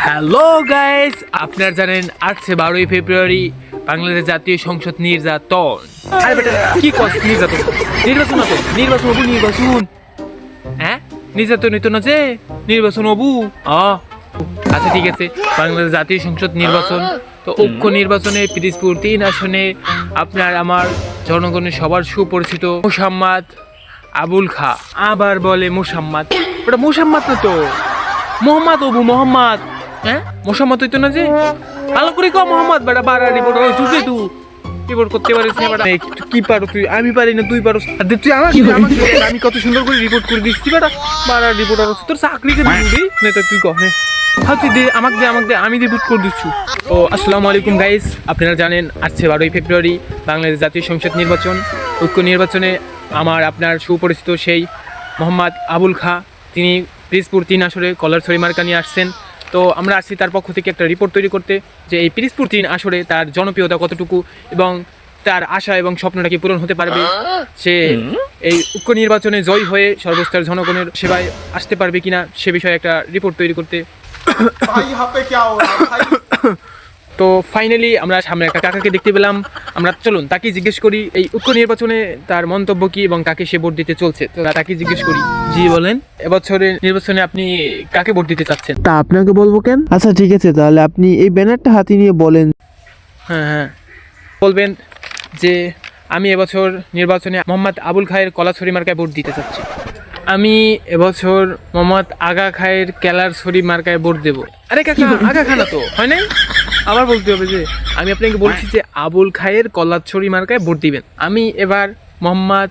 Hello guys, আপনারা জানেন 8-12 ফেব্রুয়ারি বাংলাদেশ জাতীয় সংসদ নির্বাচন। আরে বেটা কি কস নির্বাচন? নির্বাচন না তো নির্বাচন হবু নির্বাচন। হ্যাঁ নির্বাচন হইতো না যে নির্বাচন হবু। আচ্ছা ঠিক আছে, বাংলাদেশ জাতীয় সংসদ নির্বাচন তো ঐক্য নির্বাচনে পিরিজপুর 3 আসনে আপনার আমার জনগণের সবার সুপরিচিত মোসাম্মদ আবুল খা, আবার বলে মোসাম্মদ, ওটা মোসাম্মদ না তো মোহাম্মদ অবু মোহাম্মদ। হ্যাঁ মোসাম্মদ হইতো না যে ভালো করে কম মোহাম্মদ বেটা বাড়া রিপোর্ট চুষে তুই রিপোর্ট করতে পারিস না বেটা। কি পারো তুই? আমি পারি না, তুই পারো। আর তুই আমাকে আমি কত সুন্দর করে রিপোর্ট করে দিচ্ছি বেটা বাড়া রিপোর্ট আর তোর চাকরিকে দিবি নেতা তুই কহ। হ্যাঁ তুই দে আমাকে দে আমি রিপোর্ট করে দিচ্ছি। ও আসসালামু আলাইকুম গাইস, আপনারা জানেন 8-12 ফেব্রুয়ারি বাংলাদেশ জাতীয় সংসদ নির্বাচন। ঐক্য নির্বাচনে আমার আপনার সুপরিচিত সেই মোহাম্মদ আবুল খা, তিনি পিরিজপুর 3 আসরে কলারছড়ি মার্কা নিয়ে আসছেন। তো আমরা আসছি তার পক্ষ থেকে একটা রিপোর্ট তৈরি করতে যে এই পিরিজপুর 3 আসরে তার জনপ্রিয়তা কতটুকু এবং তার আশা এবং স্বপ্নটা কি পূরণ হতে পারবে, সে এই ঐক্য নির্বাচনে জয় হয়ে সর্বস্তর জনগণের সেবায় আসতে পারবে কিনা সে বিষয়ে একটা রিপোর্ট তৈরি করতে। তো ফাইনালি আমরা সামনে একটা কাকাকে দেখতে পেলাম। আমরা চলুন তাকে জিজ্ঞেস করি এই ঐক্য নির্বাচনে তার মন্তব্য কি এবং কাকে সে ভোট দিতে চলছে। তো তাকে জিজ্ঞেস করি। জি বলেন, এবছরের নির্বাচনে আপনি কাকে ভোট দিতে চাচ্ছেন? তা আপনাকে বলবো কেন? আচ্ছা ঠিক আছে, তাহলে আপনি এই ব্যানারটা হাতে নিয়ে বলেন। হ্যাঁ বলবেন যে আমি এবছর নির্বাচনে মোহাম্মদ আবুল খায়ের কলাছড়ি মার্কায় ভোট দিতে চাচ্ছি। আমি এবছর মোহাম্মদ আগা খায়ের কেলারছড়ি মার্কায় ভোট দেবো। আরে কাকা আগা খানা তো হয় নাই, আবার বলতে হবে যে আমি আপনাকে বলছি যে আবুল খায়ের কলাছড়ি মার্কায় ভোট দিবেন। আমি এবার মোহাম্মদ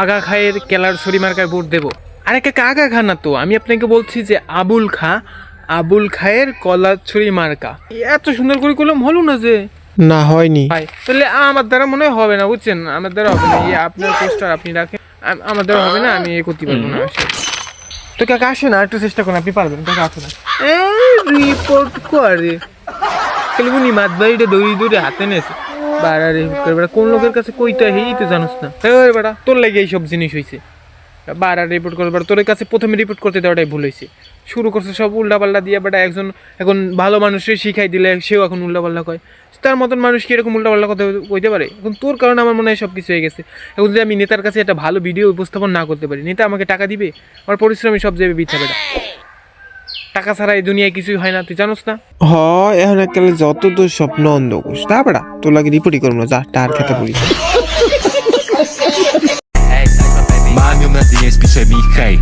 আগা খায়ের কেলারছড়ি মার্কায় ভোট দেবো। আরে কাকা আগা খানা তো, আমি আপনাকে বলছি যে আবুল খায়ের কলাছড়ি মার্কা। এত সুন্দর করে করলাম হলো না যে না হয়নি ভাই, তাহলে আমার দ্বারা মনে হবে না, বুঝছেন? আমার দ্বারা হবে না। এই আপনার পোস্টার আপনি রাখেন, আমার দ্বারা হবে না, আমি এ করতে পারবো না। তো কাকা আসে না, একটু চেষ্টা করেন, আপনি পারবেন। কাকা আসে না, রিপোর্ট করে উনি মাত বাড়িটা দৌড়ে হাতে নিয়েছে বাড়া রিপোর্ট করে বেড়া। কোন লোকের কাছে কইতে হেই তো জানোস না বেড়া, তোর লাগে এইসব জিনিস হয়েছে বাড়া রিপোর্ট করে বেড়া। তোর কাছে প্রথমে রিপোর্ট করতে দেওয়াটাই ভুল হয়েছে, শুরু করছে সব উল্টাপাল্টা দিয়ে বেটা। একজন এখন ভালো মানুষের শিখাই দিলে সেও এখন উল্টাপাল্টা কয়। তার মতন মানুষ কি এরকম উল্টাপাল্টা কথা কইতে পারে? এখন তোর কারণে আমার মনে হয় সব কিছু হয়ে গেছে। এখন যদি আমি নেতার কাছে একটা ভালো ভিডিও উপস্থাপন না করতে পারি, নেতা আমাকে টাকা দিবে? আমার পরিশ্রমী সব যাবে বৃথা বেটা। টাকা ছাড়া এই দুনিয়ায় কিছুই হয় না, তুই জানোস না? এখন একালে যত তোর স্বপ্ন অন্ধকোষ তা বেড়া তোর লাগে রিপোর্টই করবো না, যা টার খেতে বলি। Mano, na dance, bicho é Mickey.